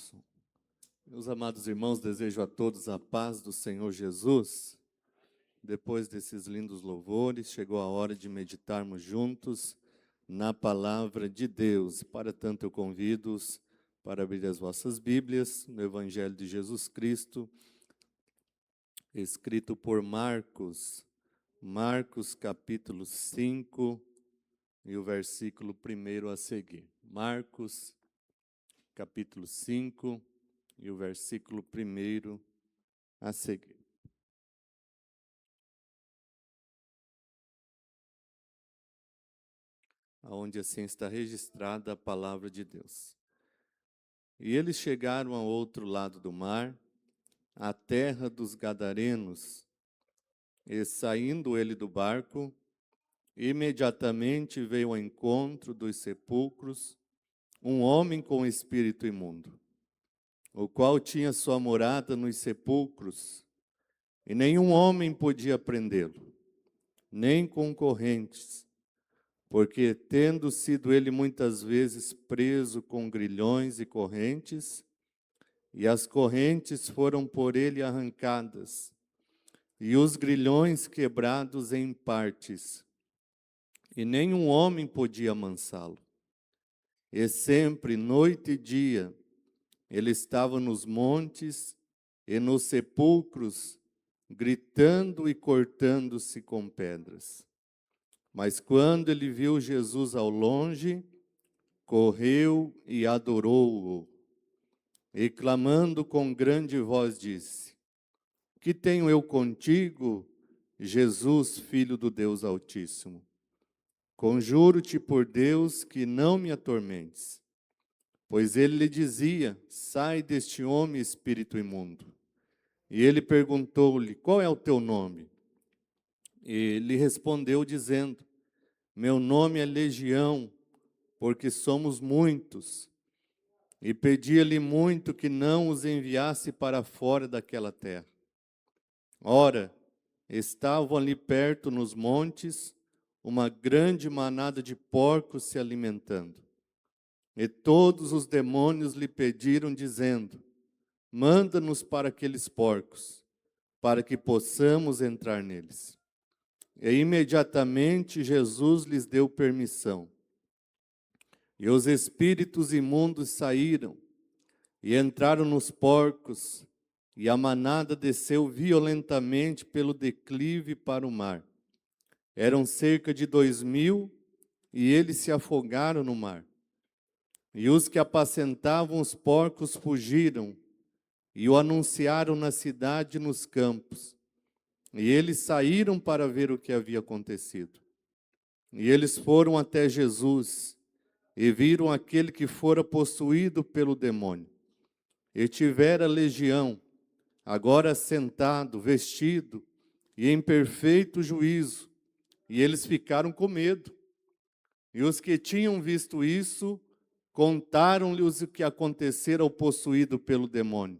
som. Meus amados irmãos, desejo a todos a paz do Senhor Jesus. Depois desses lindos louvores, chegou a hora de meditarmos juntos na palavra de Deus. Para tanto, eu convido-os para abrir as vossas Bíblias no Evangelho de Jesus Cristo, escrito por Marcos. Marcos, capítulo 5, e o versículo 1 a seguir. Marcos, capítulo 5, e o versículo 1 a seguir. Onde assim está registrada a palavra de Deus. E eles chegaram ao outro lado do mar, à terra dos Gadarenos, e saindo ele do barco, imediatamente veio ao encontro dos sepulcros um homem com espírito imundo, o qual tinha sua morada nos sepulcros, e nenhum homem podia prendê-lo, nem com correntes, porque, tendo sido ele muitas vezes preso com grilhões e correntes, e as correntes foram por ele arrancadas, e os grilhões quebrados em partes, e nenhum homem podia amansá-lo. E sempre, noite e dia, ele estava nos montes e nos sepulcros, gritando e cortando-se com pedras. Mas quando ele viu Jesus ao longe, correu e adorou-o. E clamando com grande voz disse: Que tenho eu contigo, Jesus, Filho do Deus Altíssimo? Conjuro-te por Deus que não me atormentes. Pois ele lhe dizia: Sai deste homem, espírito imundo. E ele perguntou-lhe: Qual é o teu nome? E ele respondeu dizendo: Meu nome é Legião, porque somos muitos. E pedia-lhe muito que não os enviasse para fora daquela terra. Ora, estavam ali perto nos montes uma grande manada de porcos se alimentando. E todos os demônios lhe pediram, dizendo: Manda-nos para aqueles porcos, para que possamos entrar neles. E imediatamente Jesus lhes deu permissão. E os espíritos imundos saíram e entraram nos porcos, e a manada desceu violentamente pelo declive para o mar. Eram cerca de 2.000, e eles se afogaram no mar. E os que apacentavam os porcos fugiram, e o anunciaram na cidade e nos campos. E eles saíram para ver o que havia acontecido. E eles foram até Jesus, e viram aquele que fora possuído pelo demônio, e tivera legião, agora sentado, vestido, e em perfeito juízo. E eles ficaram com medo. E os que tinham visto isso, contaram-lhes o que acontecera ao possuído pelo demônio,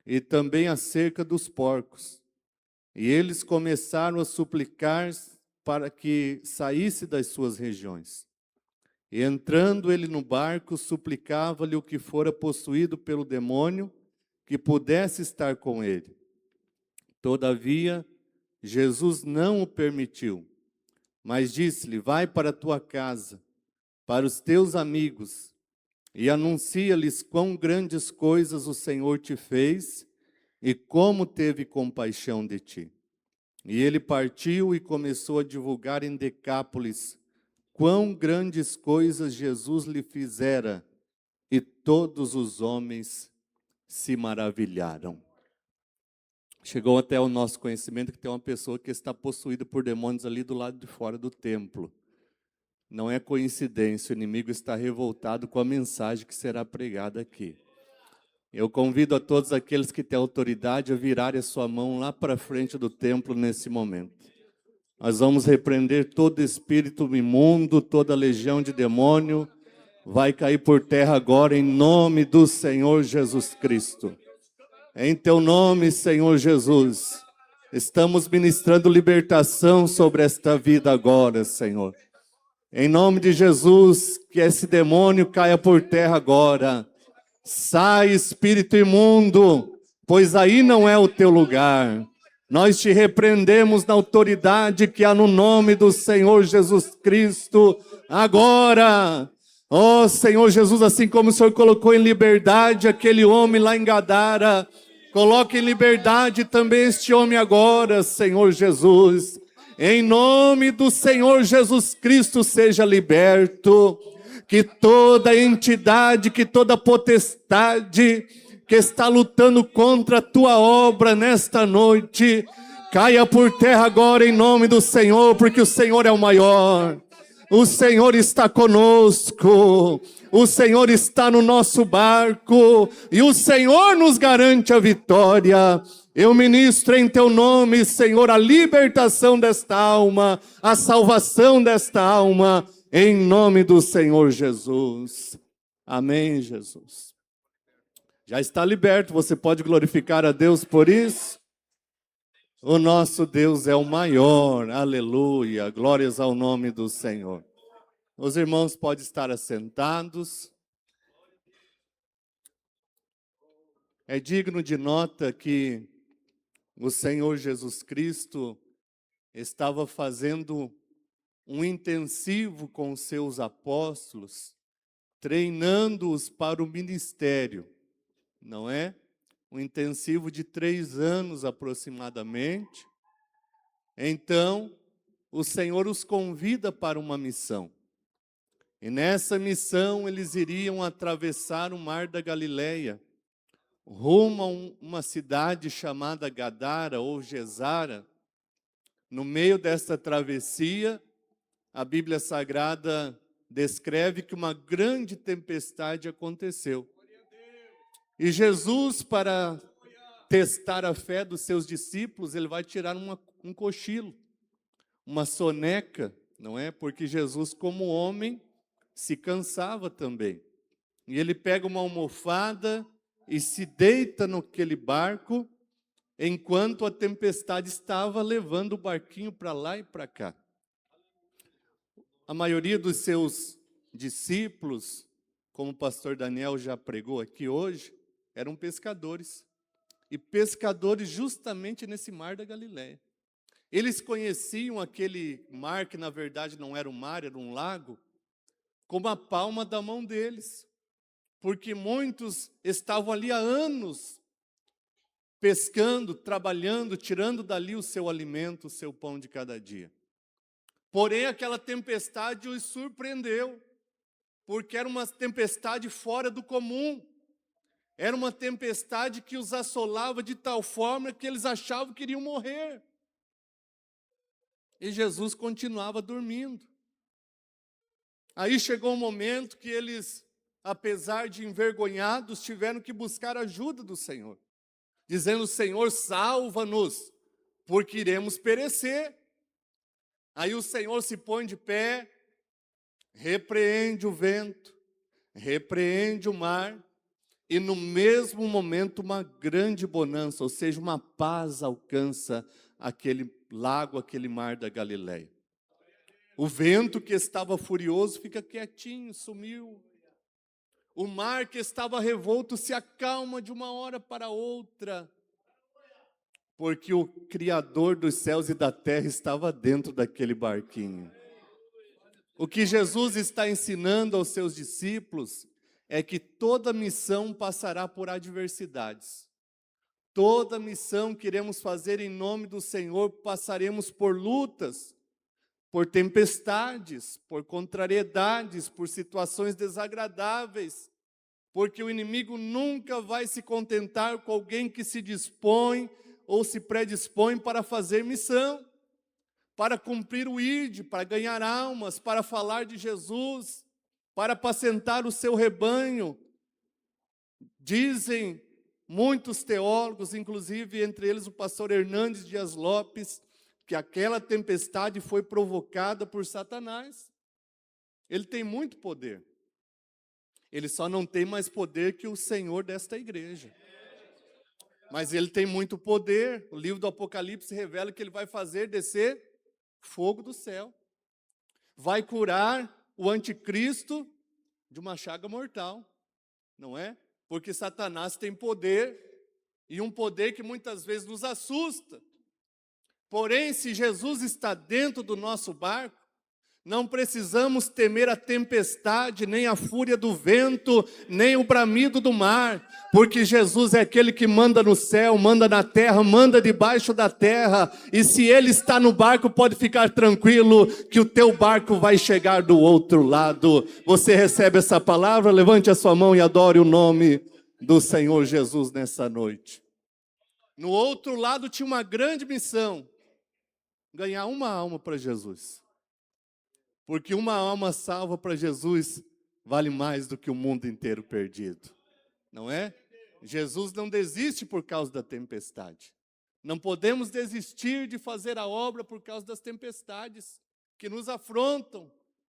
e também acerca dos porcos. E eles começaram a suplicar para que saísse das suas regiões. E entrando ele no barco, suplicava-lhe o que fora possuído pelo demônio, que pudesse estar com ele. Todavia, Jesus não o permitiu, mas disse-lhe: Vai para a tua casa, para os teus amigos, e anuncia-lhes quão grandes coisas o Senhor te fez e como teve compaixão de ti. E ele partiu e começou a divulgar em Decápolis quão grandes coisas Jesus lhe fizera, e todos os homens se maravilharam. Chegou até o nosso conhecimento que tem uma pessoa que está possuída por demônios ali do lado de fora do templo. Não é coincidência, o inimigo está revoltado com a mensagem que será pregada aqui. Eu convido a todos aqueles que têm autoridade a virarem a sua mão lá para frente do templo nesse momento. Nós vamos repreender todo espírito imundo, toda legião de demônio, vai cair por terra agora em nome do Senhor Jesus Cristo. Em teu nome, Senhor Jesus, estamos ministrando libertação sobre esta vida agora, Senhor. Em nome de Jesus, que esse demônio caia por terra agora. Sai, espírito imundo, pois aí não é o teu lugar. Nós te repreendemos na autoridade que há no nome do Senhor Jesus Cristo, agora. Ó Senhor Jesus, assim como o Senhor colocou em liberdade aquele homem lá em Gadara, coloque em liberdade também este homem agora, Senhor Jesus. Em nome do Senhor Jesus Cristo seja liberto. Que toda entidade, que toda potestade que está lutando contra a tua obra nesta noite, caia por terra agora em nome do Senhor, porque o Senhor é o maior. O Senhor está conosco, o Senhor está no nosso barco, e o Senhor nos garante a vitória. Eu ministro em teu nome, Senhor, a libertação desta alma, a salvação desta alma, em nome do Senhor Jesus. Amém, Jesus. Já está liberto, você pode glorificar a Deus por isso? O nosso Deus é o maior, aleluia, glórias ao nome do Senhor. Os irmãos podem estar assentados. É digno de nota que o Senhor Jesus Cristo estava fazendo um intensivo com os seus apóstolos, treinando-os para o ministério, não é? Um intensivo de 3 anos aproximadamente. Então, o Senhor os convida para uma missão. E nessa missão eles iriam atravessar o mar da Galileia, rumo a uma cidade chamada Gadara ou Gesara. No meio desta travessia, a Bíblia Sagrada descreve que uma grande tempestade aconteceu. E Jesus, para testar a fé dos seus discípulos, ele vai tirar um cochilo, uma soneca, não é? Porque Jesus, como homem, se cansava também. E ele pega uma almofada e se deita naquele barco, enquanto a tempestade estava levando o barquinho para lá e para cá. A maioria dos seus discípulos, como o pastor Daniel já pregou aqui hoje, eram pescadores. E pescadores justamente nesse mar da Galileia. Eles conheciam aquele mar, que na verdade não era um mar, era um lago, como a palma da mão deles. Porque muitos estavam ali há anos, pescando, trabalhando, tirando dali o seu alimento, o seu pão de cada dia. Porém, aquela tempestade os surpreendeu, porque era uma tempestade fora do comum. Era uma tempestade que os assolava de tal forma que eles achavam que iriam morrer. E Jesus continuava dormindo. Aí chegou um momento que eles, apesar de envergonhados, tiveram que buscar ajuda do Senhor, dizendo: Senhor, salva-nos, porque iremos perecer. Aí o Senhor se põe de pé, repreende o vento, repreende o mar, e no mesmo momento uma grande bonança, ou seja, uma paz alcança aquele lago, aquele mar da Galileia. O vento que estava furioso fica quietinho, sumiu. O mar que estava revolto se acalma de uma hora para outra, porque o Criador dos céus e da terra estava dentro daquele barquinho. O que Jesus está ensinando aos seus discípulos é que toda missão passará por adversidades. Toda missão que iremos fazer em nome do Senhor, passaremos por lutas, por tempestades, por contrariedades, por situações desagradáveis, porque o inimigo nunca vai se contentar com alguém que se dispõe ou se predispõe para fazer missão, para cumprir o ID, para ganhar almas, para falar de Jesus, para apacentar o seu rebanho. Dizem muitos teólogos, inclusive entre eles o pastor Hernandes Dias Lopes, que aquela tempestade foi provocada por Satanás. Ele tem muito poder. Ele só não tem mais poder que o Senhor desta igreja. Mas ele tem muito poder. O livro do Apocalipse revela que ele vai fazer descer fogo do céu. Vai curar o anticristo de uma chaga mortal, não é? porque Satanás tem poder, e um poder que muitas vezes nos assusta. Porém, se Jesus está dentro do nosso barco, não precisamos temer a tempestade, nem a fúria do vento, nem o bramido do mar, porque Jesus é aquele que manda no céu, manda na terra, manda debaixo da terra, e se Ele está no barco, pode ficar tranquilo, que o teu barco vai chegar do outro lado. Você recebe essa palavra? Levante a sua mão e adore o nome do Senhor Jesus nessa noite. No outro lado tinha uma grande missão, ganhar uma alma para Jesus. Porque uma alma salva para Jesus vale mais do que o mundo inteiro perdido. Não é? Jesus não desiste por causa da tempestade. Não podemos desistir de fazer a obra por causa das tempestades que nos afrontam,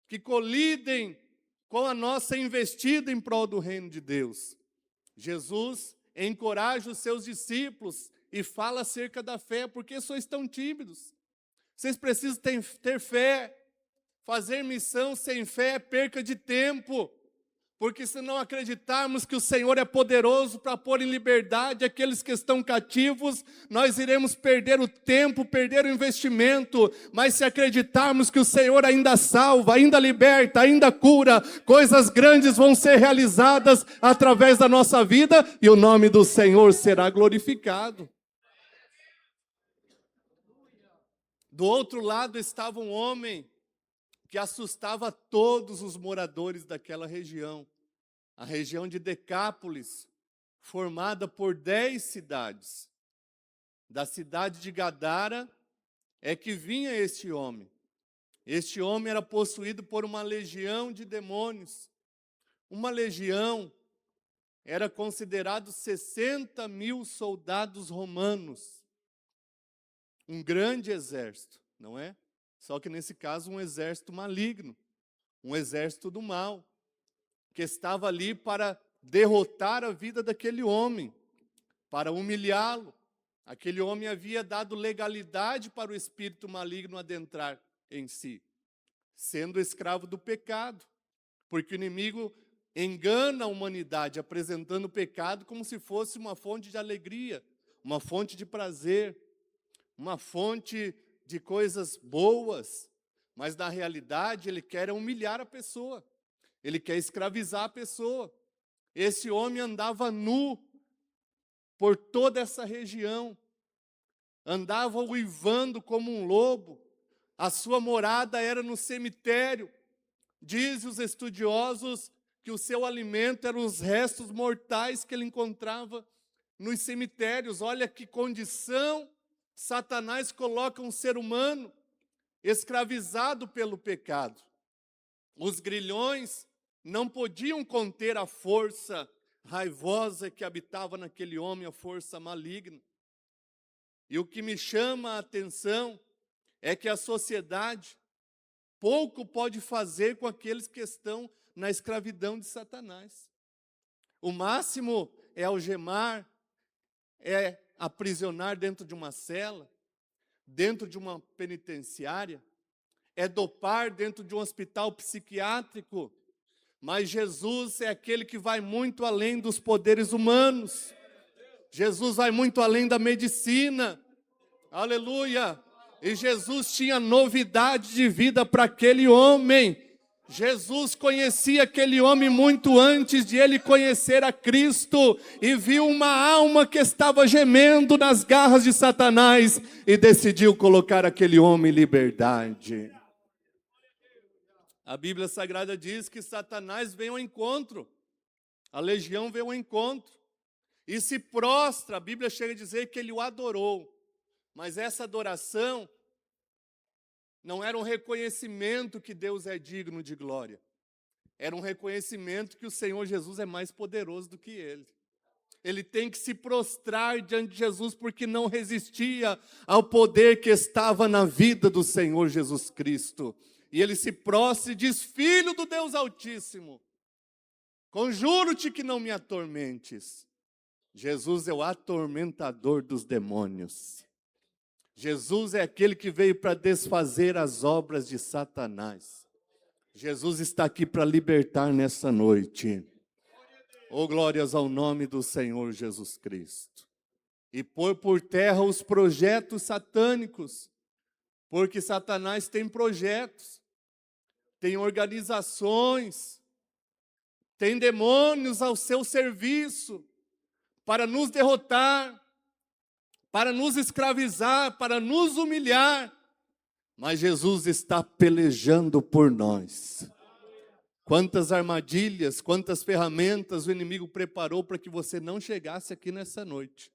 que colidem com a nossa investida em prol do reino de Deus. Jesus encoraja os seus discípulos e fala acerca da fé. Por que sois tão tímidos? Vocês precisam ter fé. Fazer missão sem fé é perca de tempo, porque se não acreditarmos que o Senhor é poderoso para pôr em liberdade aqueles que estão cativos, nós iremos perder o tempo, perder o investimento. Mas se acreditarmos que o Senhor ainda salva, ainda liberta, ainda cura, coisas grandes vão ser realizadas através da nossa vida e o nome do Senhor será glorificado. Do outro lado estava um homem que assustava todos os moradores daquela região. A região de Decápolis, formada por 10 cidades. Da cidade de Gadara é que vinha este homem. Este homem era possuído por uma legião de demônios. Uma legião era considerado 60.000 soldados romanos. Um grande exército, não é? Só que nesse caso um exército maligno, um exército do mal, que estava ali para derrotar a vida daquele homem, para humilhá-lo. Aquele homem havia dado legalidade para o espírito maligno adentrar em si, sendo escravo do pecado, porque o inimigo engana a humanidade, apresentando o pecado como se fosse uma fonte de alegria, uma fonte de prazer, uma fonte de coisas boas, mas na realidade ele quer humilhar a pessoa, ele quer escravizar a pessoa. Esse homem andava nu por toda essa região, andava uivando como um lobo, a sua morada era no cemitério. Dizem os estudiosos que o seu alimento eram os restos mortais que ele encontrava nos cemitérios. Olha que condição Satanás coloca um ser humano escravizado pelo pecado. Os grilhões não podiam conter a força raivosa que habitava naquele homem, a força maligna. E o que me chama a atenção é que a sociedade pouco pode fazer com aqueles que estão na escravidão de Satanás. O máximo é algemar, é aprisionar dentro de uma cela, dentro de uma penitenciária, é dopar dentro de um hospital psiquiátrico. Mas Jesus é aquele que vai muito além dos poderes humanos. Jesus vai muito além da medicina. Aleluia! E Jesus tinha novidade de vida para aquele homem. Jesus conhecia aquele homem muito antes de ele conhecer a Cristo e viu uma alma que estava gemendo nas garras de Satanás e decidiu colocar aquele homem em liberdade. A Bíblia Sagrada diz que Satanás veio ao encontro, a legião veio ao encontro e se prostra. A Bíblia chega a dizer que ele o adorou, mas essa adoração não era um reconhecimento que Deus é digno de glória. Era um reconhecimento que o Senhor Jesus é mais poderoso do que ele. Ele tem que se prostrar diante de Jesus porque não resistia ao poder que estava na vida do Senhor Jesus Cristo. E ele se prostra e diz: Filho do Deus Altíssimo, conjuro-te que não me atormentes. Jesus é o atormentador dos demônios. Jesus é aquele que veio para desfazer as obras de Satanás. Jesus está aqui para libertar nessa noite. Oh, glórias ao nome do Senhor Jesus Cristo. E pôr por terra os projetos satânicos, porque Satanás tem projetos, tem organizações, tem demônios ao seu serviço para nos derrotar, para nos escravizar, para nos humilhar. Mas Jesus está pelejando por nós. Quantas armadilhas, quantas ferramentas o inimigo preparou para que você não chegasse aqui nessa noite.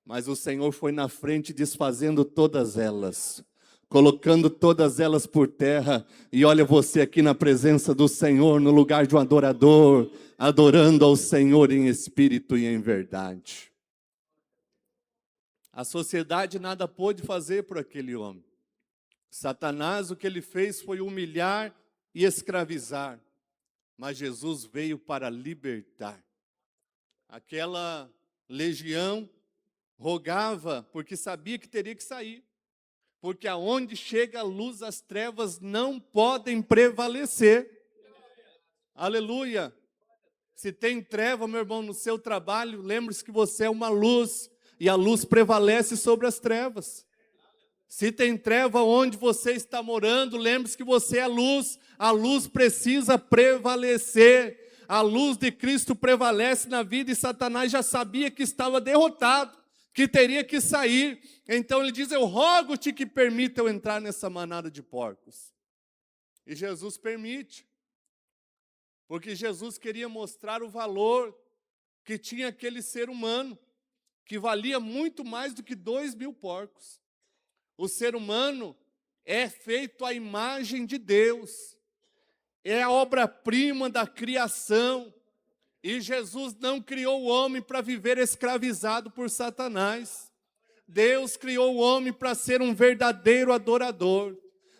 Mas o Senhor foi na frente desfazendo todas elas, colocando todas elas por terra. E olha você aqui na presença do Senhor, no lugar de um adorador, adorando ao Senhor em espírito e em verdade. A sociedade nada pôde fazer por aquele homem. Satanás, o que ele fez foi humilhar e escravizar. Mas Jesus veio para libertar. Aquela legião rogava, porque sabia que teria que sair. Porque aonde chega a luz, as trevas não podem prevalecer. Aleluia! Se tem treva, meu irmão, no seu trabalho, lembre-se que você é uma luz, e a luz prevalece sobre as trevas. Se tem treva onde você está morando, lembre-se que você é luz, a luz precisa prevalecer. A luz de Cristo prevalece na vida e Satanás já sabia que estava derrotado, que teria que sair. Então ele diz, eu rogo-te que permita eu entrar nessa manada de porcos. E Jesus permite, porque Jesus queria mostrar o valor que tinha aquele ser humano, que valia muito mais do que 2.000 porcos. O ser humano é feito à imagem de Deus, é a obra-prima da criação, e Jesus não criou o homem para viver escravizado por Satanás. Deus criou o homem para ser um verdadeiro adorador.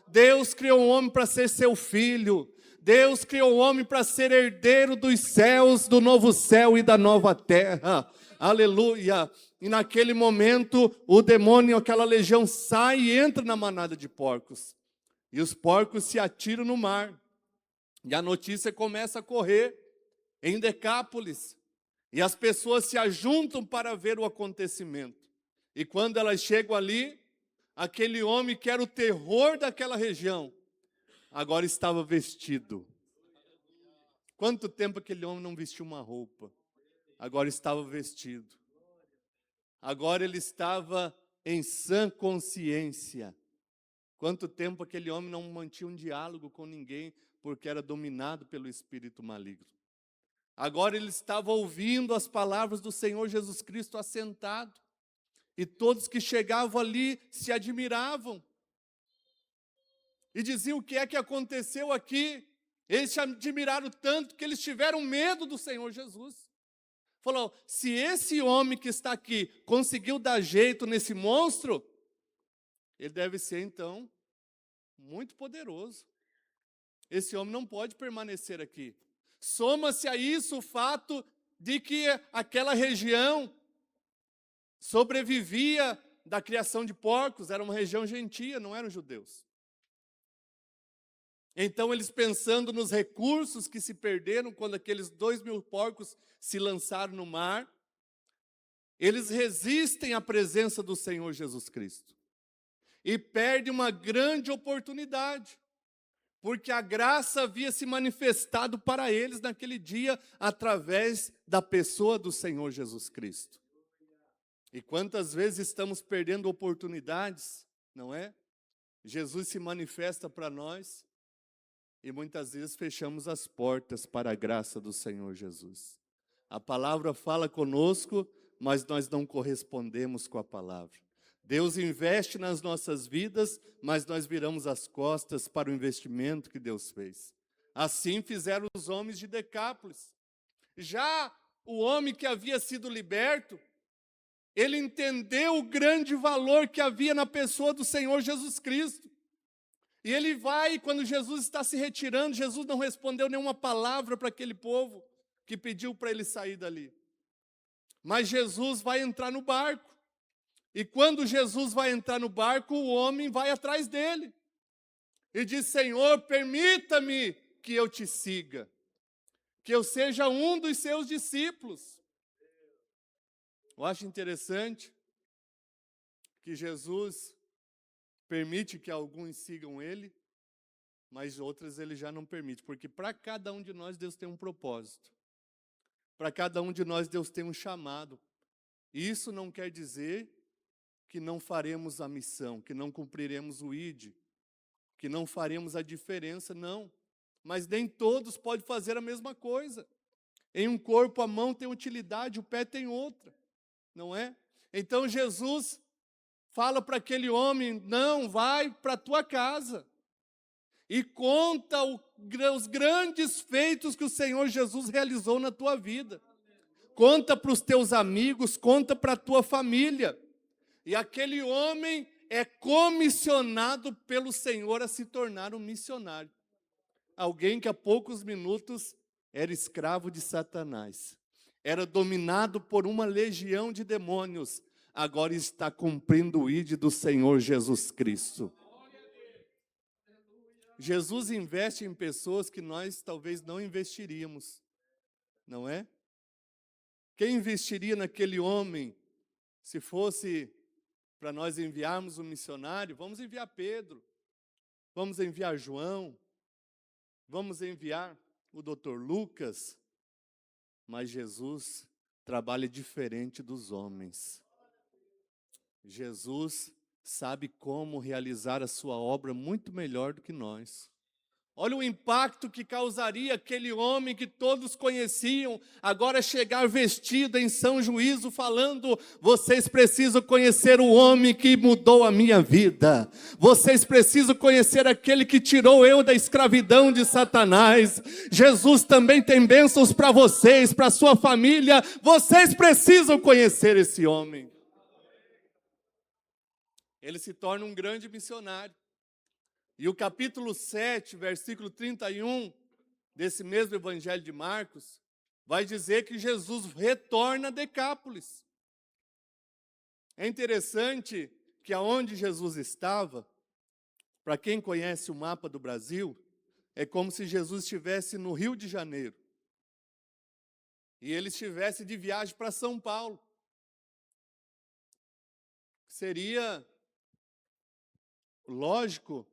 Deus criou o homem para ser seu filho. Deus criou o homem para ser herdeiro dos céus, do novo céu e da nova terra. Aleluia! E naquele momento, o demônio, aquela legião, sai e entra na manada de porcos. E os porcos se atiram no mar. E a notícia começa a correr em Decápolis. E as pessoas se ajuntam para ver o acontecimento. E quando elas chegam ali, aquele homem que era o terror daquela região, agora estava vestido. Quanto tempo aquele homem não vestiu uma roupa? Agora estava vestido. Agora ele estava em sã consciência. Quanto tempo aquele homem não mantinha um diálogo com ninguém, porque era dominado pelo espírito maligno. Agora ele estava ouvindo as palavras do Senhor Jesus Cristo assentado. E todos que chegavam ali se admiravam. E diziam, o que é que aconteceu aqui? Eles se admiraram tanto que eles tiveram medo do Senhor Jesus. Falou, se esse homem que está aqui conseguiu dar jeito nesse monstro, ele deve ser, então, muito poderoso. Esse homem não pode permanecer aqui. Soma-se a isso o fato de que aquela região sobrevivia da criação de porcos, era uma região gentia, não eram judeus. Então eles pensando nos recursos que se perderam quando aqueles 2.000 porcos se lançaram no mar, eles resistem à presença do Senhor Jesus Cristo. E perdem uma grande oportunidade, porque a graça havia se manifestado para eles naquele dia, através da pessoa do Senhor Jesus Cristo. E quantas vezes estamos perdendo oportunidades, não é? Jesus se manifesta para nós, e muitas vezes fechamos as portas para a graça do Senhor Jesus. A palavra fala conosco, mas nós não correspondemos com a palavra. Deus investe nas nossas vidas, mas nós viramos as costas para o investimento que Deus fez. Assim fizeram os homens de Decápolis. Já o homem que havia sido liberto, ele entendeu o grande valor que havia na pessoa do Senhor Jesus Cristo. E ele vai, quando Jesus está se retirando, Jesus não respondeu nenhuma palavra para aquele povo que pediu para ele sair dali. Mas Jesus vai entrar no barco. E quando Jesus vai entrar no barco, o homem vai atrás dele. E diz, Senhor, permita-me que eu te siga. que eu seja um dos seus discípulos. Eu acho interessante que Jesus permite que alguns sigam ele, mas outras ele já não permite, porque para cada um de nós Deus tem um propósito. Para cada um de nós Deus tem um chamado. E isso não quer dizer que não faremos a missão, que não cumpriremos o ID, que não faremos a diferença, não. Mas nem todos podem fazer a mesma coisa. Em um corpo a mão tem utilidade, o pé tem outra, não é? Então Jesus fala para aquele homem, não, vai para a tua casa. E conta os grandes feitos que o Senhor Jesus realizou na tua vida. Conta para os teus amigos, conta para a tua família. E aquele homem é comissionado pelo Senhor a se tornar um missionário. Alguém que há poucos minutos era escravo de Satanás. Era dominado por uma legião de demônios. Agora está cumprindo o ID do Senhor Jesus Cristo. Jesus investe em pessoas que nós talvez não investiríamos, não é? Quem investiria naquele homem, se fosse para nós enviarmos um missionário? Vamos enviar Pedro, vamos enviar João, vamos enviar o Dr. Lucas, mas Jesus trabalha diferente dos homens. Jesus sabe como realizar a sua obra muito melhor do que nós. Olha o impacto que causaria aquele homem que todos conheciam, agora chegar vestido em são juízo, falando, vocês precisam conhecer o homem que mudou a minha vida. Vocês precisam conhecer aquele que tirou eu da escravidão de Satanás. Jesus também tem bênçãos para vocês, para a sua família. Vocês precisam conhecer esse homem. Ele se torna um grande missionário. E o capítulo 7, versículo 31, desse mesmo evangelho de Marcos, vai dizer que Jesus retorna a Decápolis. É interessante que aonde Jesus estava, para quem conhece o mapa do Brasil, é como se Jesus estivesse no Rio de Janeiro. E ele estivesse de viagem para São Paulo. Seria lógico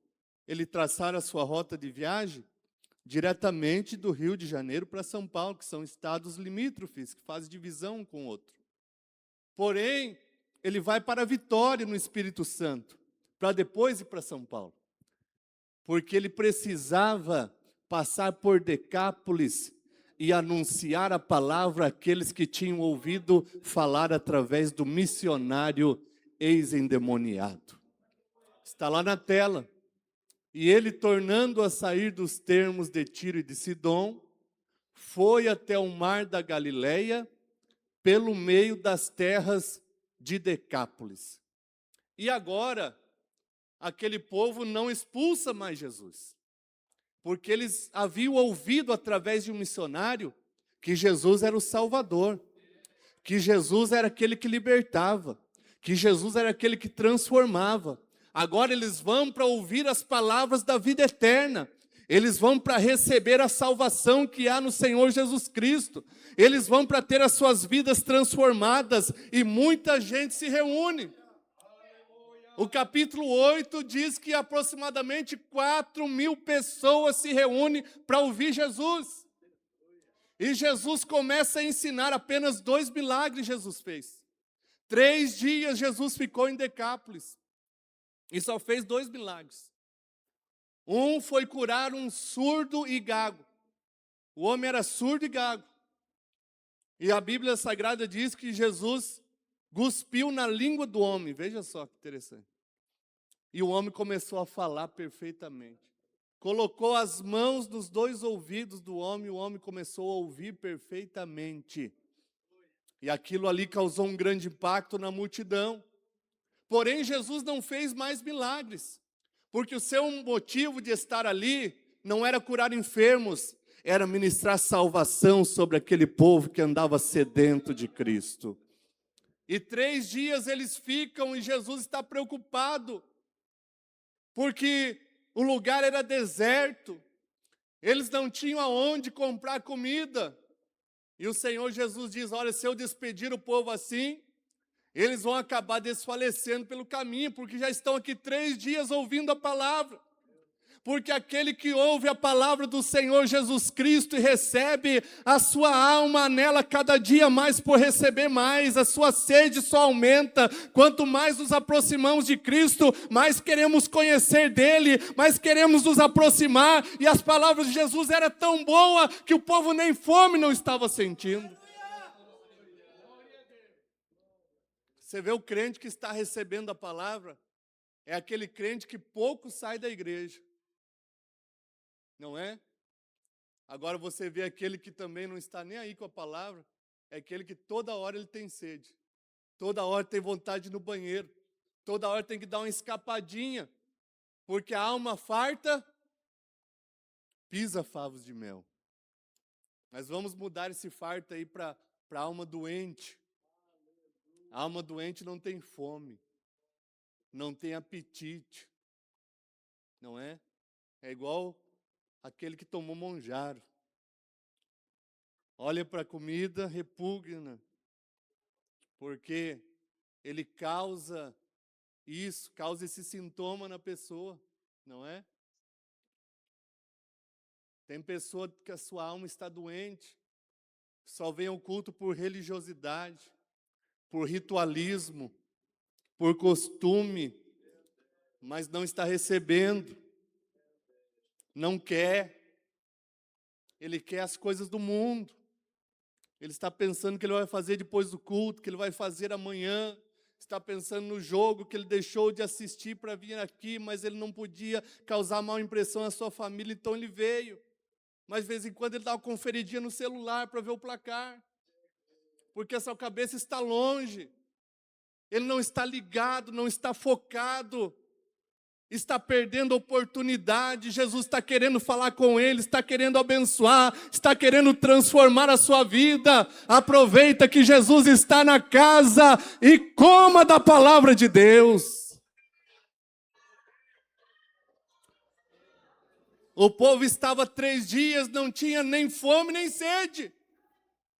ele traçar a sua rota de viagem diretamente do Rio de Janeiro para São Paulo, que são estados limítrofes, que fazem divisão um com o outro. Porém, ele vai para Vitória, no Espírito Santo, para depois ir para São Paulo. Porque ele precisava passar por Decápolis e anunciar a palavra àqueles que tinham ouvido falar através do missionário ex-endemoniado. Está lá na tela. E ele, tornando a sair dos termos de Tiro e de Sidom, foi até o mar da Galileia, pelo meio das terras de Decápolis. E agora, aquele povo não expulsa mais Jesus, porque eles haviam ouvido através de um missionário que Jesus era o Salvador, que Jesus era aquele que libertava, que Jesus era aquele que transformava. Agora eles vão para ouvir as palavras da vida eterna. Eles vão para receber a salvação que há no Senhor Jesus Cristo. Eles vão para ter as suas vidas transformadas. E muita gente se reúne. O capítulo 8 diz que aproximadamente 4.000 pessoas se reúnem para ouvir Jesus. E Jesus começa a ensinar. Apenas 2 milagres Jesus fez. 3 dias Jesus ficou em Decápolis. E só fez 2 milagres. Um foi curar um surdo e gago. O homem era surdo e gago. E a Bíblia Sagrada diz que Jesus cuspiu na língua do homem. Veja só que interessante. E o homem começou a falar perfeitamente. Colocou as mãos nos 2 ouvidos do homem e o homem começou a ouvir perfeitamente. E aquilo ali causou um grande impacto na multidão. Porém, Jesus não fez mais milagres, porque o seu motivo de estar ali não era curar enfermos, era ministrar salvação sobre aquele povo que andava sedento de Cristo. E 3 dias eles ficam e Jesus está preocupado, porque o lugar era deserto, Eles não tinham aonde comprar comida. E o Senhor Jesus diz, olha, se eu despedir o povo assim, eles vão acabar desfalecendo pelo caminho, porque já estão aqui 3 dias ouvindo a palavra. Porque aquele que ouve a palavra do Senhor Jesus Cristo e recebe, a sua alma anela cada dia mais por receber mais, a sua sede só aumenta. Quanto mais nos aproximamos de Cristo, mais queremos conhecer dele, mais queremos nos aproximar. E as palavras de Jesus eram tão boas que o povo nem fome não estava sentindo. Você vê o crente que está recebendo a palavra, é aquele crente que pouco sai da igreja. Não é? Agora você vê aquele que também não está nem aí com a palavra, é aquele que toda hora ele tem sede, toda hora tem vontade de ir no banheiro, toda hora tem que dar uma escapadinha, porque a alma farta pisa favos de mel. Mas vamos mudar esse farto aí para a alma doente. A alma doente não tem fome, não tem apetite, não é? É igual aquele que tomou monjaro. Olha para a comida, repugna, porque ele causa isso, causa esse sintoma na pessoa, não é? Tem pessoa que a sua alma está doente, só vem ao culto por religiosidade, por ritualismo, por costume, mas não está recebendo. Não quer, ele quer as coisas do mundo, ele está pensando que ele vai fazer depois do culto, que ele vai fazer amanhã, está pensando no jogo que ele deixou de assistir para vir aqui, mas ele não podia causar mal impressão à sua família, então ele veio, mas de vez em quando ele dá uma conferidinha no celular para ver o placar, porque a sua cabeça está longe, ele não está ligado, não está focado, está perdendo a oportunidade. Jesus está querendo falar com ele, está querendo abençoar, está querendo transformar a sua vida. Aproveita que Jesus está na casa e coma da palavra de Deus. O povo estava 3 dias, não tinha nem fome nem sede.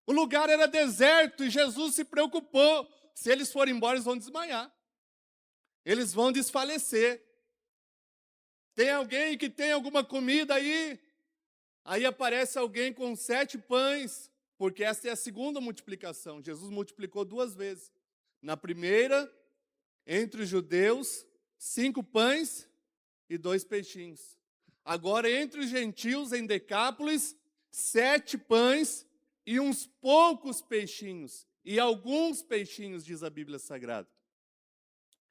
O lugar era deserto e Jesus se preocupou. Se eles forem embora, eles vão desmaiar. Eles vão desfalecer. Tem alguém que tem alguma comida aí? Aí aparece alguém com 7 pães, porque essa é a segunda multiplicação. Jesus multiplicou 2 vezes. Na primeira, entre os judeus, 5 pães e 2 peixinhos. Agora, entre os gentios, em Decápolis, 7 pães e uns poucos peixinhos. E alguns peixinhos, diz a Bíblia Sagrada.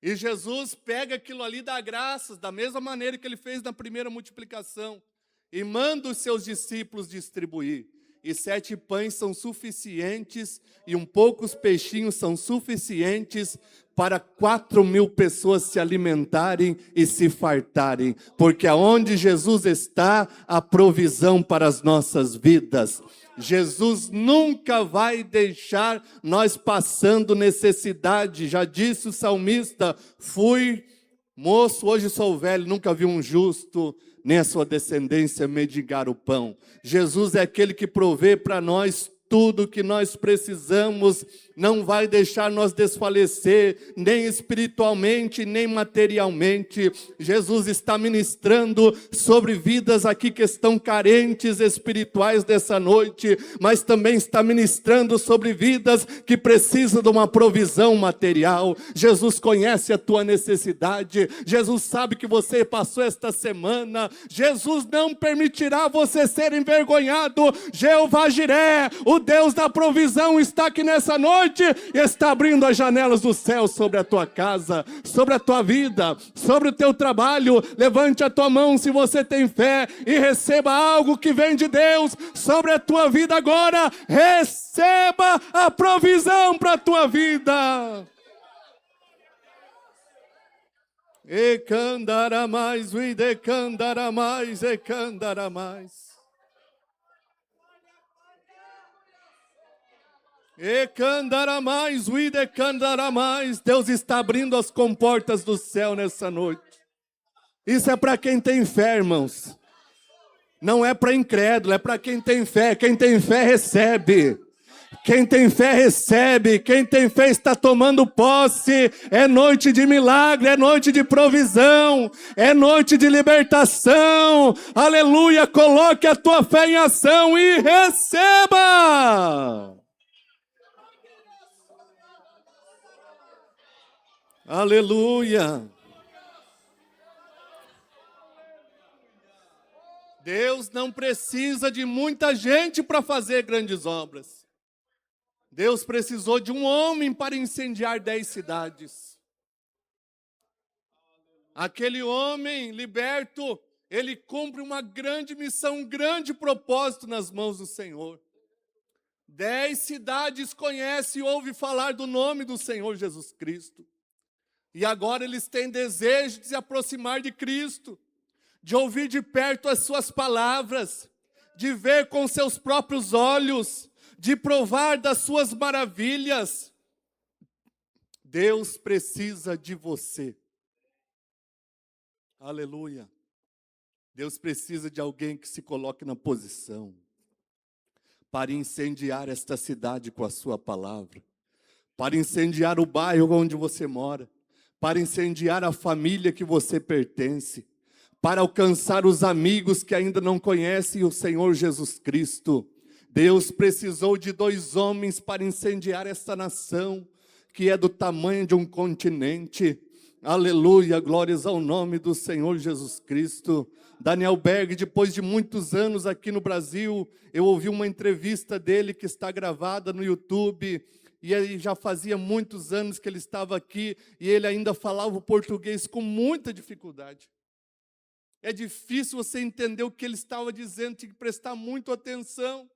E Jesus pega aquilo ali, dá graças, da mesma maneira que ele fez na primeira multiplicação, e manda os seus discípulos distribuir. E 7 pães são suficientes, e poucos peixinhos são suficientes para 4.000 pessoas se alimentarem e se fartarem. Porque aonde Jesus está, há provisão para as nossas vidas. Jesus nunca vai deixar nós passando necessidade. Já disse o salmista, fui moço, hoje sou velho, nunca vi um justo, nem a sua descendência mendigar o pão. Jesus é aquele que provê para nós tudo que nós precisamos, não vai deixar nós desfalecer, nem espiritualmente, nem materialmente. Jesus está ministrando sobre vidas aqui que estão carentes espirituais dessa noite, mas também está ministrando sobre vidas que precisam de uma provisão material. Jesus conhece a tua necessidade, Jesus sabe que você passou esta semana, Jesus não permitirá você ser envergonhado. Jeová Jiré, o Deus da provisão, está aqui nessa noite e está abrindo as janelas do céu sobre a tua casa, sobre a tua vida, sobre o teu trabalho. Levante a tua mão se você tem fé e receba algo que vem de Deus sobre a tua vida agora. Receba a provisão para a tua vida. E candará mais, e decandará mais, e candará mais. E candará mais, o ide candará mais. Deus está abrindo as comportas do céu nessa noite. Isso é para quem tem fé, irmãos. Não é para incrédulo, é para quem tem fé. Quem tem fé recebe. Quem tem fé recebe, quem tem fé está tomando posse. É noite de milagre, é noite de provisão, é noite de libertação. Aleluia, coloque a tua fé em ação e receba. Aleluia. Deus não precisa de muita gente para fazer grandes obras. Deus precisou de um homem para incendiar 10 cidades. Aquele homem liberto, ele cumpre uma grande missão, um grande propósito nas mãos do Senhor. 10 cidades conhecem e ouvem falar do nome do Senhor Jesus Cristo. E agora eles têm desejo de se aproximar de Cristo, de ouvir de perto as suas palavras, de ver com seus próprios olhos, de provar das suas maravilhas. Deus precisa de você. Aleluia. Deus precisa de alguém que se coloque na posição para incendiar esta cidade com a sua palavra, para incendiar o bairro onde você mora, para incendiar a família que você pertence, para alcançar os amigos que ainda não conhecem o Senhor Jesus Cristo. Deus precisou de 2 homens para incendiar esta nação, que é do tamanho de um continente. Aleluia, glórias ao nome do Senhor Jesus Cristo. Daniel Berg, depois de muitos anos aqui no Brasil, eu ouvi uma entrevista dele que está gravada no YouTube, e ele já fazia muitos anos que ele estava aqui, e ele ainda falava o português com muita dificuldade. É difícil você entender o que ele estava dizendo, tinha que prestar muito atenção.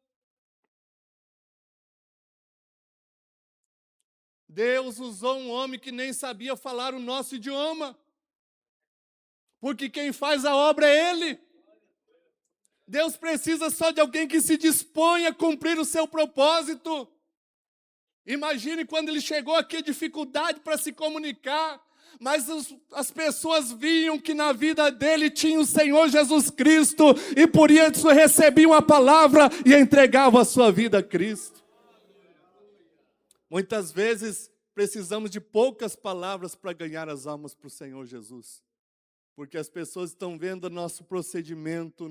Deus usou um homem que nem sabia falar o nosso idioma, porque quem faz a obra é Ele. Deus precisa só de alguém que se disponha a cumprir o seu propósito. Imagine quando ele chegou aqui, a dificuldade para se comunicar, mas as pessoas viam que na vida dele tinha o Senhor Jesus Cristo, e por isso recebiam a palavra e entregavam a sua vida a Cristo. Muitas vezes precisamos de poucas palavras para ganhar as almas para o Senhor Jesus. Porque as pessoas estão vendo o nosso procedimento,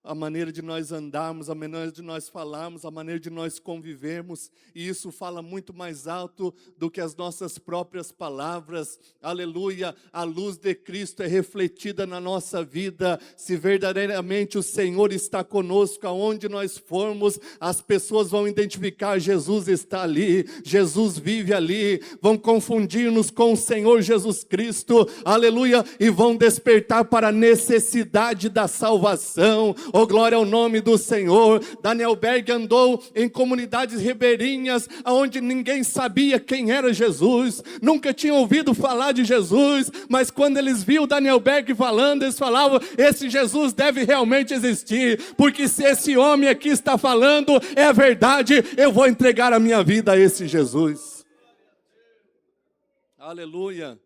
a maneira de nós andarmos, a maneira de nós falarmos, a maneira de nós convivermos, e isso fala muito mais alto do que as nossas próprias palavras. Aleluia, a luz de Cristo é refletida na nossa vida. Se verdadeiramente o Senhor está conosco, aonde nós formos, as pessoas vão identificar: Jesus está ali, Jesus vive ali, vão confundir-nos com o Senhor Jesus Cristo, aleluia, e vão despertar para a necessidade da salvação. Oh, glória ao nome do Senhor. Daniel Berg andou em comunidades ribeirinhas, onde ninguém sabia quem era Jesus, nunca tinham ouvido falar de Jesus, mas quando eles viam Daniel Berg falando, eles falavam: esse Jesus deve realmente existir, porque se esse homem aqui está falando, é verdade, eu vou entregar a minha vida a esse Jesus. Aleluia.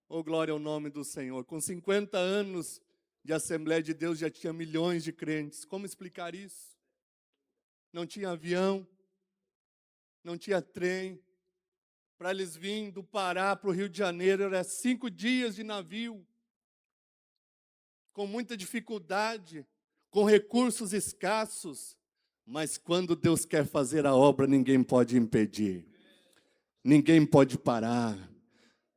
Oh, glória ao nome do Senhor. Com 50 anos de Assembleia de Deus, já tinha milhões de crentes. Como explicar isso? Não tinha avião, não tinha trem. Para eles virem do Pará para o Rio de Janeiro, era 5 dias de navio, com muita dificuldade, com recursos escassos. Mas quando Deus quer fazer a obra, ninguém pode impedir, ninguém pode parar.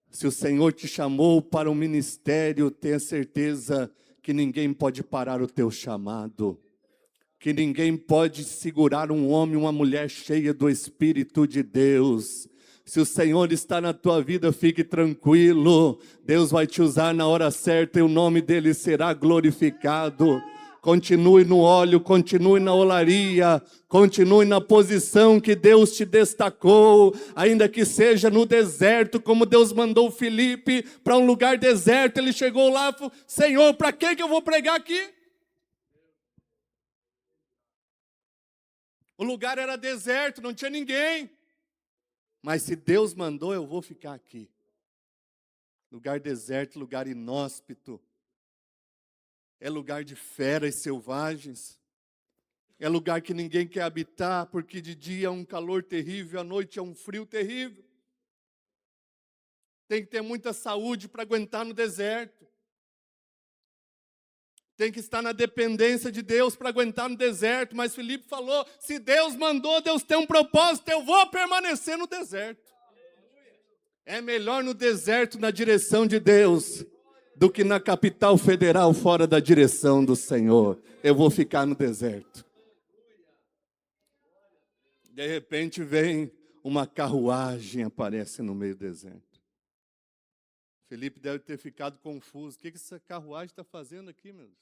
Se o Senhor te chamou para um ministério, tenha certeza que ninguém pode parar o teu chamado, que ninguém pode segurar um homem, uma mulher cheia do Espírito de Deus. Se o Senhor está na tua vida, fique tranquilo, Deus vai te usar na hora certa e o nome dele será glorificado. Continue no óleo, continue na olaria, continue na posição que Deus te destacou, ainda que seja no deserto, como Deus mandou Filipe para um lugar deserto. Ele chegou lá e falou: Senhor, para que eu vou pregar aqui? O lugar era deserto, não tinha ninguém. Mas se Deus mandou, eu vou ficar aqui. Lugar deserto, lugar inóspito. é lugar de feras selvagens, é lugar que ninguém quer habitar, porque de dia é um calor terrível, à noite é um frio terrível. Tem que ter muita saúde para aguentar no deserto. Tem que estar na dependência de Deus para aguentar no deserto. Mas Filipe falou, se Deus mandou, Deus tem um propósito, eu vou permanecer no deserto. É melhor no deserto, na direção de Deus, do que na capital federal, fora da direção do Senhor. Eu vou ficar no deserto. De repente vem uma carruagem, aparece no meio do deserto. Filipe deve ter ficado confuso. O que essa carruagem está fazendo aqui, meu Deus?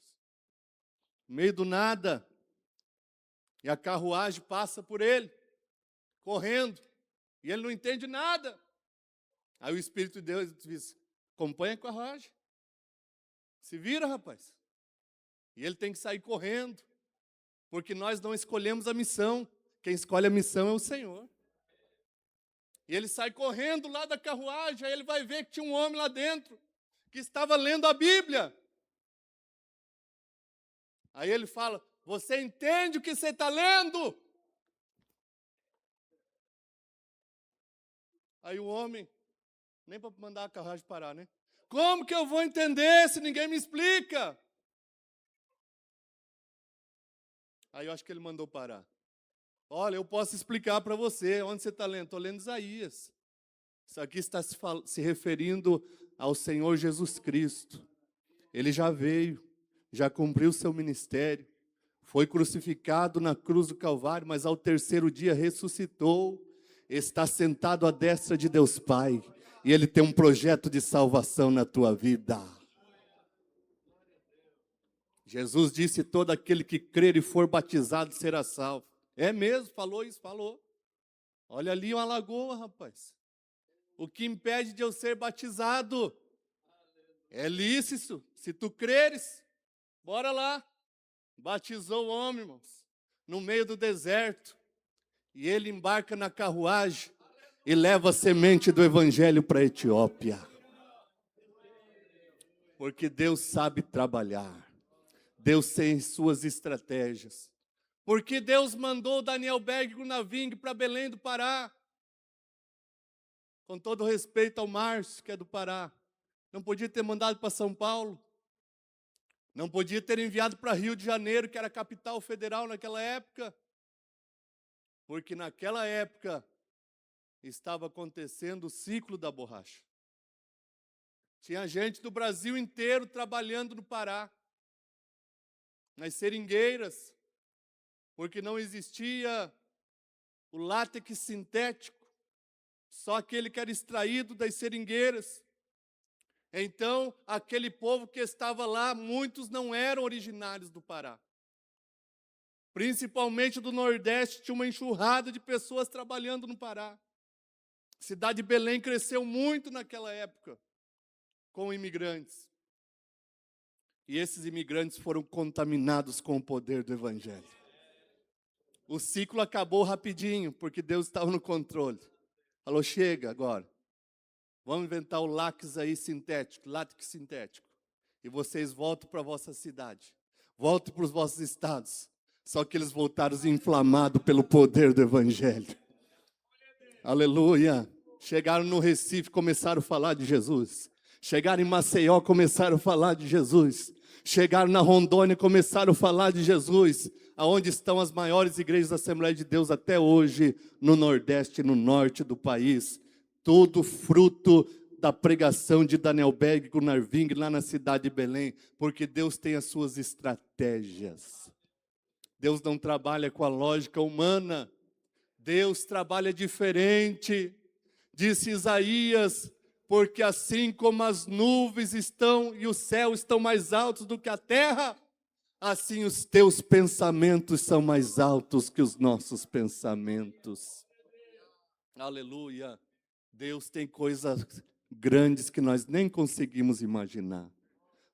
No meio do nada. E a carruagem passa por ele, correndo. E ele não entende nada. Aí o Espírito de Deus diz, acompanha a carruagem. Se vira, rapaz. E ele tem que sair correndo. Porque nós não escolhemos a missão. Quem escolhe a missão é o Senhor. E ele sai correndo lá da carruagem, aí ele vai ver que tinha um homem lá dentro, que estava lendo a Bíblia. Aí ele fala, você entende o que você está lendo? Aí o homem, nem para mandar a carruagem parar, né? Como que eu vou entender se ninguém me explica? Aí eu acho que ele mandou parar. Olha, eu posso explicar para você. Onde você está lendo? Estou lendo Isaías. Isso aqui está se referindo ao Senhor Jesus Cristo. Ele já veio, já cumpriu seu ministério, foi crucificado na cruz do Calvário, mas ao terceiro dia ressuscitou, está sentado à destra de Deus Pai, e Ele tem um projeto de salvação na tua vida. Jesus disse, todo aquele que crer e for batizado será salvo. É mesmo, falou isso, falou. Olha ali uma lagoa, rapaz. O que impede de eu ser batizado? É lícito, se tu creres, bora lá. Batizou o homem, irmãos, no meio do deserto. E ele embarca na carruagem e leva a semente do evangelho para a Etiópia. Porque Deus sabe trabalhar. Deus tem suas estratégias. Porque Deus mandou Daniel Berg na Ving para Belém do Pará. Com todo respeito ao Márcio, que é do Pará. Não podia ter mandado para São Paulo. Não podia ter enviado para Rio de Janeiro, que era a capital federal naquela época. Porque naquela época estava acontecendo o ciclo da borracha. Tinha gente do Brasil inteiro trabalhando no Pará. Nas seringueiras. Porque não existia o látex sintético. Só aquele que era extraído das seringueiras. Então, aquele povo que estava lá, muitos não eram originários do Pará. Principalmente do Nordeste, tinha uma enxurrada de pessoas trabalhando no Pará. A cidade de Belém cresceu muito naquela época, com imigrantes. E esses imigrantes foram contaminados com o poder do Evangelho. O ciclo acabou rapidinho, porque Deus estava no controle. Falou, chega agora. Vamos inventar o látex aí sintético, látex sintético. E vocês voltam para a vossa cidade. Voltem para os vossos estados. Só que eles voltaram inflamados pelo poder do Evangelho. Aleluia. Chegaram no Recife, começaram a falar de Jesus. Chegaram em Maceió, começaram a falar de Jesus. Chegaram na Rondônia, começaram a falar de Jesus. Aonde estão as maiores igrejas da Assembleia de Deus até hoje, no Nordeste e no Norte do país. Tudo fruto da pregação de Daniel Berg com Narving lá na cidade de Belém, porque Deus tem as suas estratégias. Deus não trabalha com a lógica humana. Deus trabalha diferente. Disse Isaías, porque assim como as nuvens estão e o céu estão mais altos do que a terra, assim os teus pensamentos são mais altos que os nossos pensamentos. Aleluia. Deus tem coisas grandes que nós nem conseguimos imaginar.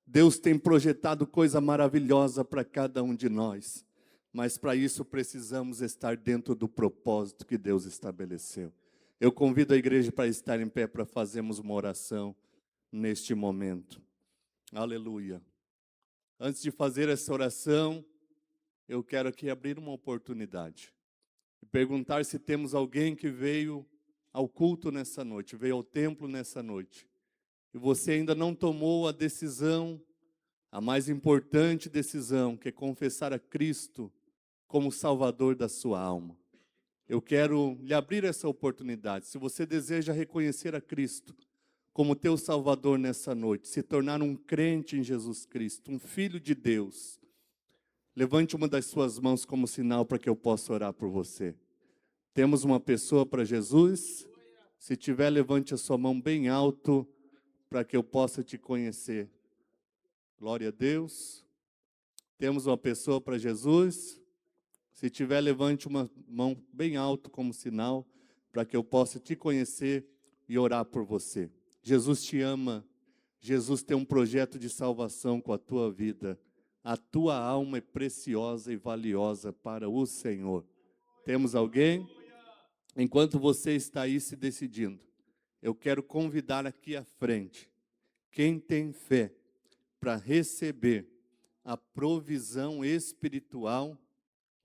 Deus tem projetado coisa maravilhosa para cada um de nós. Mas para isso precisamos estar dentro do propósito que Deus estabeleceu. Eu convido a igreja para estar em pé para fazermos uma oração neste momento. Aleluia. Antes de fazer essa oração, eu quero aqui abrir uma oportunidade e perguntar se temos alguém que veio ao culto nessa noite, veio ao templo nessa noite, e você ainda não tomou a decisão, a mais importante decisão, que é confessar a Cristo como Salvador da sua alma. Eu quero lhe abrir essa oportunidade. Se você deseja reconhecer a Cristo como teu Salvador nessa noite, se tornar um crente em Jesus Cristo, um filho de Deus, levante uma das suas mãos como sinal para que eu possa orar por você. Temos uma pessoa para Jesus? Se tiver, levante a sua mão bem alto para que eu possa te conhecer. Glória a Deus. Temos uma pessoa para Jesus? Se tiver, levante uma mão bem alto como sinal para que eu possa te conhecer e orar por você. Jesus te ama. Jesus tem um projeto de salvação com a tua vida. A tua alma é preciosa e valiosa para o Senhor. Temos alguém? Enquanto você está aí se decidindo, eu quero convidar aqui à frente quem tem fé para receber a provisão espiritual,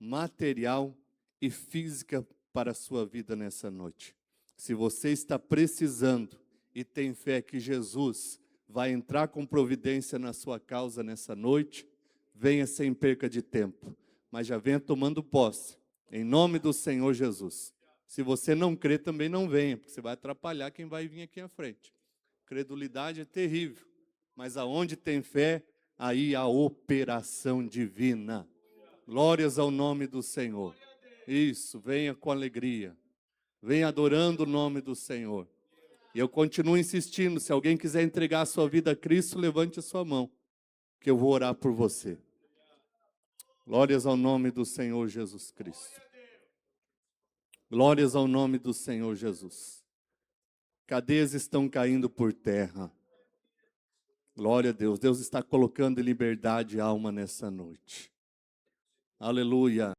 material e física para a sua vida nessa noite. Se você está precisando e tem fé que Jesus vai entrar com providência na sua causa nessa noite, venha sem perca de tempo, mas já venha tomando posse, em nome do Senhor Jesus. Se você não crê, também não venha, porque você vai atrapalhar quem vai vir aqui à frente. Credulidade é terrível, mas aonde tem fé, aí há operação divina. Glórias ao nome do Senhor. Isso, venha com alegria. Venha adorando o nome do Senhor. E eu continuo insistindo, se alguém quiser entregar a sua vida a Cristo, levante a sua mão, que eu vou orar por você. Glórias ao nome do Senhor Jesus Cristo. Glórias ao nome do Senhor Jesus. Cadeias estão caindo por terra. Glória a Deus. Deus está colocando em liberdade a alma nessa noite. Aleluia.